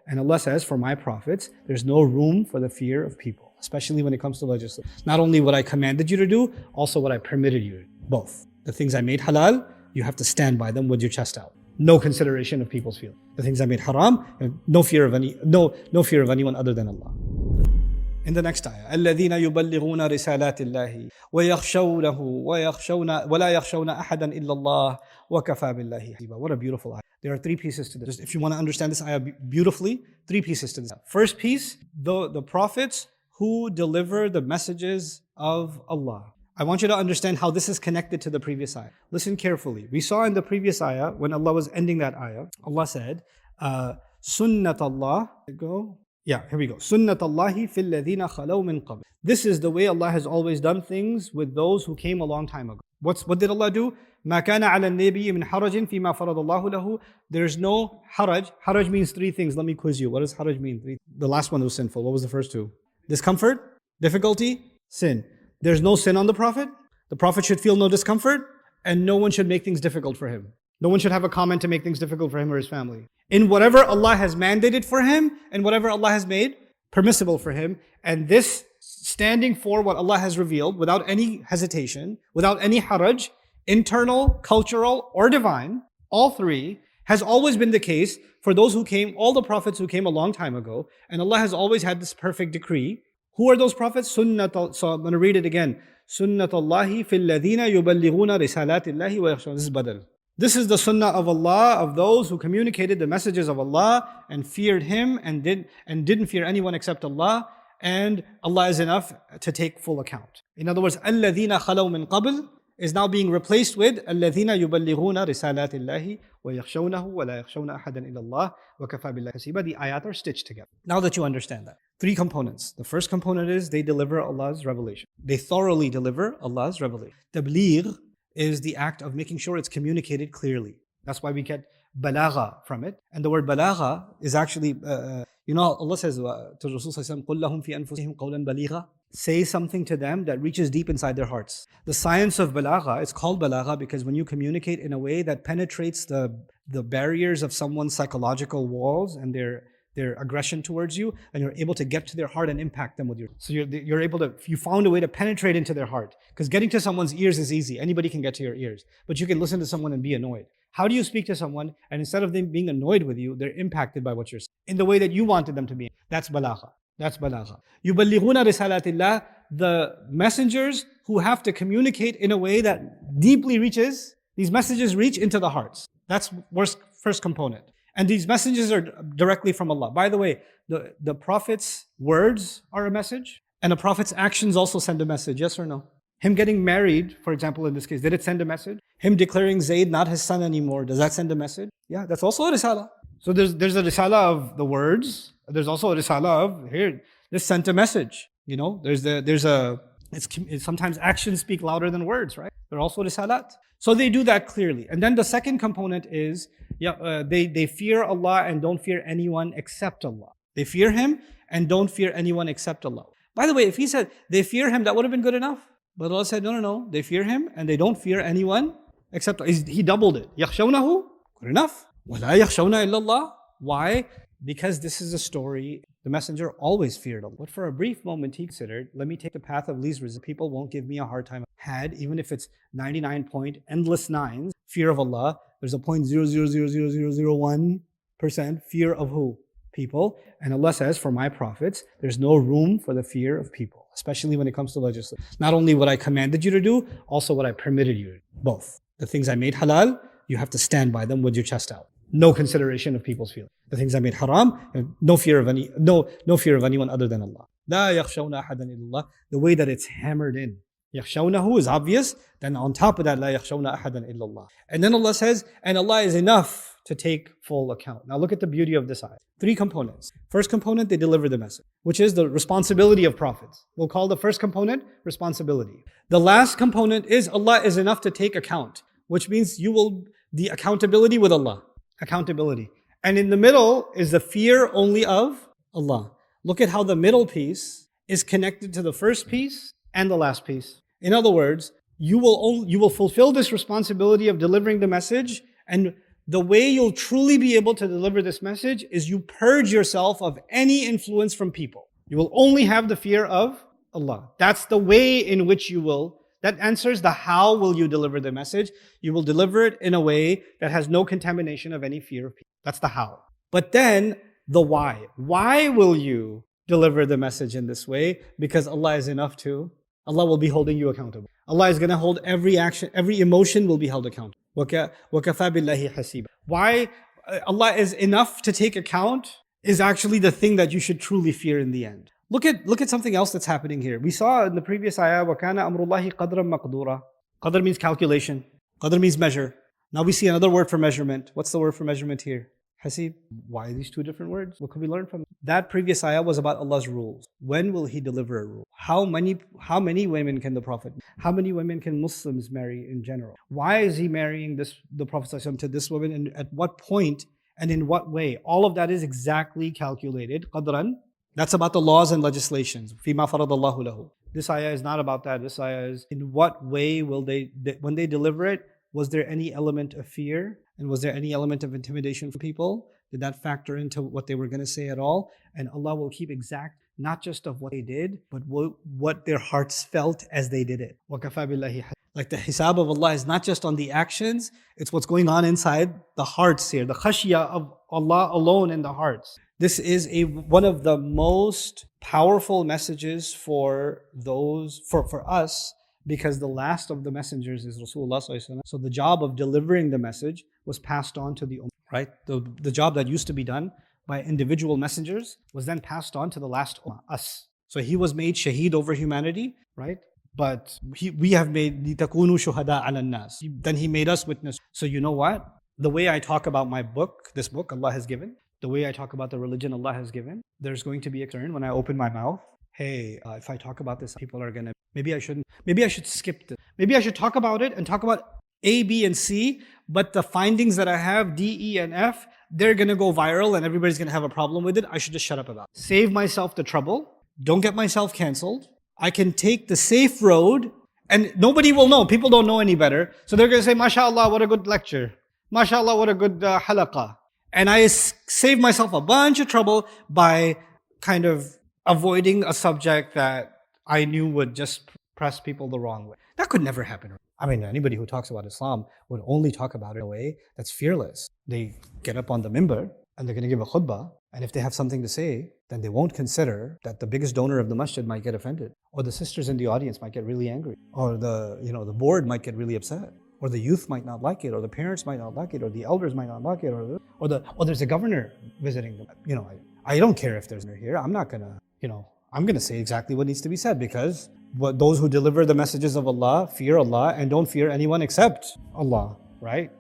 And Allah says, for my prophets, there's no room for the fear of people, especially when it comes to legislation. Not only what I commanded you to do, also what I permitted you to do. Both. The things I made halal, you have to stand by them with your chest out. No consideration of people's feelings. The things I made haram, no fear of anyone other than Allah. In the next ayah, الَّذِينَ يُبَلِّغُونَ رِسَالَاتِ اللَّهِ وَيَخْشَوْنَهُ وَلَا يَخْشَوْنَ أَحَدًا إِلَّا اللَّهِ وَكَفَى بِاللَّهِ حَسِيبًا. What a beautiful ayah. There are three pieces to this. If you want to understand this ayah beautifully, three pieces to this. First piece, the prophets who deliver the messages of Allah. I want you to understand how this is connected to the previous ayah. Listen carefully. We saw in the previous ayah, when Allah was ending that ayah, Allah said, Sunnat Allah, here we go. Sunnat Allahi fil ladhina khalaw min qabl. This is the way Allah has always done things with those who came a long time ago. What did Allah do? ما كان على النبي من حرج فيما فرض الله له. There's no haraj. Haraj means three things. Let me quiz you. What does haraj mean? The last one was sinful. What was the first two? Discomfort, difficulty, sin. There's no sin on the Prophet. The Prophet should feel no discomfort, and no one should make things difficult for him. No one should have a comment to make things difficult for him or his family. In whatever Allah has mandated for him, and whatever Allah has made permissible for him, and this standing for what Allah has revealed without any hesitation, without any haraj, internal, cultural, or divine, all three, has always been the case for those who came, all the prophets who came a long time ago, and Allah has always had this perfect decree. Who are those prophets? So I'm going to read it again. Sunnat Allahi fil ladhina yuballighuna risalatillahi wa yakhshawna. This is badal. This is the sunnah of Allah, of those who communicated the messages of Allah and feared Him and didn't fear anyone except Allah. And Allah is enough to take full account. In other words, الَّذِينَ خَلَوْا مِنْ قَبْلِ is now being replaced with الَّذِينَ يُبَلِّغُونَ رِسَالَاتِ اللَّهِ وَيَخْشَوْنَهُ وَلَا يَخْشَوْنَ أَحَدًا إِلَّا اللَّهِ وَكَفَى بِاللَّهِ حَسِيبًا. The ayat are stitched together. Now that you understand that. Three components. The first component is they deliver Allah's revelation. They thoroughly deliver Allah's revelation. Tabligh is the act of making sure it's communicated clearly. That's why we get balagha from it. And the word balagha is actually, Allah says to Rasul sallallahu alaihi wasallam, قُلْ لَهُمْ فِي أَنفُسِهِمْ قَوْلًا بَلِيغًا. Say something to them that reaches deep inside their hearts. The science of balagha, it's called balagha because when you communicate in a way that penetrates the barriers of someone's psychological walls and their aggression towards you, and you're able to get to their heart and impact them with your. So you're able to, you found a way to penetrate into their heart. Because getting to someone's ears is easy. Anybody can get to your ears. But you can listen to someone and be annoyed. How do you speak to someone and instead of them being annoyed with you, they're impacted by what you're saying in the way that you wanted them to be? That's balagha. That's balagha. Yuballighuna risalatillah, the messengers who have to communicate in a way that deeply reaches, these messages reach into the hearts. That's first component. And these messages are directly from Allah. By the way, the Prophet's words are a message, and the Prophet's actions also send a message, yes or no? Him getting married, for example, in this case, did it send a message? Him declaring Zayd not his son anymore, does that send a message? Yeah, that's also a risala. So there's a risala of the words, there's also a risala of, here, this sent a message. Sometimes actions speak louder than words, right? They're also risalat. So they do that clearly. And then the second component is, they fear Allah and don't fear anyone except Allah. They fear Him and don't fear anyone except Allah. By the way, if He said they fear Him, that would have been good enough. But Allah said, no. They fear Him and they don't fear anyone except Allah. He doubled it. يَخْشَوْنَهُ, good enough. وَلَا يَخْشَوْنَ إِلَّا اللَّهِ. Why? Because this is a story. The messenger always feared Allah. But for a brief moment he considered, let me take the path of least resistance. People won't give me a hard time. Even if it's 99 point, endless nines, fear of Allah, there's a 0.000001% fear of who? People. And Allah says, for my prophets, there's no room for the fear of people, especially when it comes to legislation. Not only what I commanded you to do, also what I permitted you to do. Both. The things I made halal, you have to stand by them with your chest out. No consideration of people's feelings. The things I made haram, no fear of anyone other than Allah. لا يخشون أحدا إلا الله. The way that it's hammered in. يخشونه is obvious. Then on top of that, لا يخشون أحدا إلا الله. And then Allah says, and Allah is enough to take full account. Now look at the beauty of this ayah. Three components. First component, they deliver the message, which is the responsibility of prophets. We'll call the first component responsibility. The last component is Allah is enough to take account, which means the accountability with Allah. Accountability. And in the middle is the fear only of Allah. Look at how the middle piece is connected to the first piece and the last piece. In other words, you will fulfill this responsibility of delivering the message, and The way you'll truly be able to deliver this message is you purge yourself of any influence from people. You will only have the fear of Allah. That's the way in which you will. That answers the how will you deliver the message. You will deliver it in a way that has no contamination of any fear of people. That's the how. But then the why. Why will you deliver the message in this way? Because Allah is enough to. Allah will be holding you accountable. Allah is going to hold every action, every emotion will be held accountable. وَكَفَى بِاللَّهِ حَسِيبًا. Why Allah is enough to take account is actually the thing that you should truly fear in the end. Look at something else that's happening here. We saw in the previous ayah, وَكَانَ أَمْرُ اللَّهِ قَدْرًا مَقْدُورًا. Qadr means calculation. Qadr means measure. Now we see another word for measurement. What's the word for measurement here? Hasib. Why these two different words? What can we learn from it? That previous ayah was about Allah's rules. When will He deliver a rule? How many women can the Prophet? How many women can Muslims marry in general? Why is he marrying the Prophet ﷺ to this woman, and at what point and in what way? All of that is exactly calculated. Qadran. That's about the laws and legislations. فِيمَا فَرَضَ اللَّهُ لَهُ. This ayah is not about that. This ayah is in what way will they, when they deliver it, was there any element of fear? And was there any element of intimidation for people? Did that factor into what they were going to say at all? And Allah will keep exact, not just of what they did, but what their hearts felt as they did it. وَكَفَى بِاللَّهِ. Like the hisab of Allah is not just on the actions, it's what's going on inside the hearts here. The khashya of Allah alone in the hearts. This is one of the most powerful messages for us, because the last of the messengers is Rasulullah ﷺ. So the job of delivering the message was passed on to the ummah, right? The job that used to be done by individual messengers was then passed on to the last ummah, us. So he was made shaheed over humanity, right? But we have made لِتَكُونُوا شُهَدَاءَ عَلَى النَّاسِ. Then he made us witness. So you know what? The way I talk about my book, this book Allah has given, the way I talk about the religion Allah has given, there's going to be a concern when I open my mouth. Hey, if I talk about this, people are gonna, maybe I should skip this. Maybe I should talk about it and talk about A, B, and C, but the findings that I have, D, E, and F, they're gonna go viral and everybody's gonna have a problem with it. I should just shut up about it. Save myself the trouble. Don't get myself canceled. I can take the safe road and nobody will know. People don't know any better. So they're gonna say, MashaAllah, what a good lecture. MashaAllah, what a good halaqah. And I save myself a bunch of trouble by kind of avoiding a subject that I knew would just press people the wrong way. That could never happen. I mean, anybody who talks about Islam would only talk about it in a way that's fearless. They get up on the minbar and they're going to give a khutbah, and if they have something to say, then they won't consider that the biggest donor of the masjid might get offended, or the sisters in the audience might get really angry, or the board might get really upset, or the youth might not like it, or the parents might not like it, or the elders might not like it, or there's a governor visiting them. I don't care if there's a here. I'm not gonna, I'm gonna say exactly what needs to be said, because those who deliver the messages of Allah fear Allah and don't fear anyone except Allah, right?